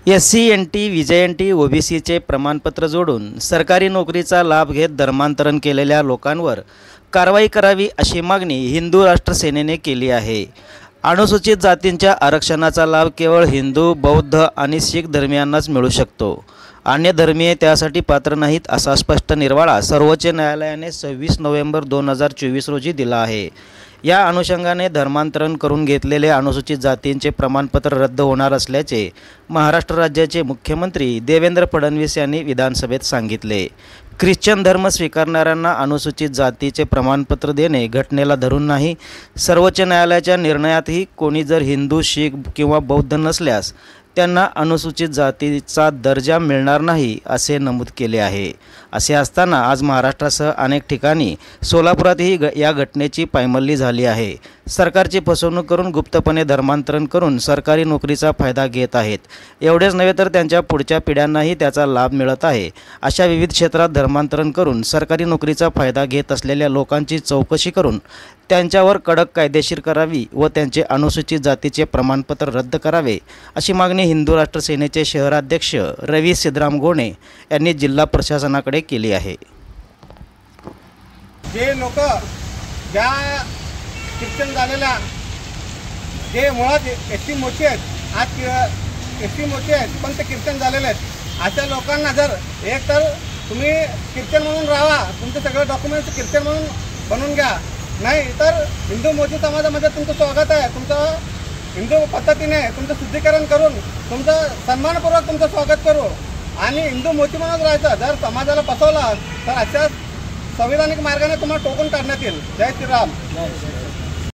SC/NT, VJNT, OBCचे प्रमाणपत्र जोडून सरकारी नोकरीचा लाभ घेत धर्मांतरण केलेल्या लोकांवर कारवाई करावी अशी मागणी हिंदू राष्ट्र सेनेने केली आहे। अनुसूचित जातींच्या आरक्षणाचा लाभ केवळ हिंदू, बौद्ध आणि शीख धर्मीयांनाच मिळू शकतो। अन्य धर्मीय त्यासाठी पात्र नाहीत असा स्पष्ट निर्वाळा सर्वोच्च न्यायालयाने 26 नोव्हेंबर 2024 रोजी दिला आहे। या अनुषंगाने धर्मांतरण करून घेतलेले अनुसूचित जातींचे प्रमाणपत्र रद्द होणार असल्याचे महाराष्ट्र राज्याचे मुख्यमंत्री देवेंद्र फडणवीस यांनी विधानसभेत सांगितले। ख्रिश्चन धर्म स्वीकारणाऱ्यांना अनुसूचित जातीचे प्रमाणपत्र देणे घटनेला धरून नाही। सर्वोच्च न्यायालयाच्या निर्णयातही कोणी जर हिंदू, शीख किंवा बौद्ध नसल्यास त्यांना अनुसूचित जातीचा दर्जा मिळणार नाही असे नमूद केले आहे। असे असताना आज महाराष्ट्रासह अनेक ठिकाणी सोलापुरातही या घटनेची पायमल्ली झाली आहे। सरकारची फसवणूक करून गुप्तपणे धर्मांतरण करून सरकारी नोकरीचा फायदा घेत आहेत। एवढेच नव्हे तर त्यांच्या पुढच्या पिढ्यांनाही त्याचा लाभ मिळत आहे। अशा विविध क्षेत्रात धर्मांतरण करून सरकारी नोकरीचा फायदा घेत असलेल्या लोकांची चौकशी करून त्यांच्यावर कडक कायदेशीर करावी व त्यांचे अनुसूचित जातीचे प्रमाणपत्र रद्द करावे अशी मागणी हिंदू राष्ट्र सेनेचे शहराध्यक्ष रवी सिद्धराम गोणे यांनी जिल्हा प्रशासनाकडे केली आहे। जे लोक ज्या ख्रिश्चन झालेल्या जे मुळात एसटी मोठी आहेत, आज एसटी मोठी आहेत पण ते ख्रिश्चन झालेले आहेत, अशा लोकांना जर एक तर तुम्ही ख्रिश्चन म्हणून राहा, तुमचे सगळे डॉक्युमेंट्स ख्रिश्चन म्हणून बनवून घ्या, नाही तर हिंदू मोदी समाजामध्ये तुमचं स्वागत आहे, तुमचं हिंदू पद्धतीने तुमचं शुद्धीकरण करून तुमचं सन्मानपूर्वक तुमचं स्वागत करू आणि हिंदू मोदी म्हणून राहायचं। जर समाजाला फसवलं तर अशा संविधानिक मार्गाने तुम्हाला टोकून काढण्यात येईल। जय श्रीराम।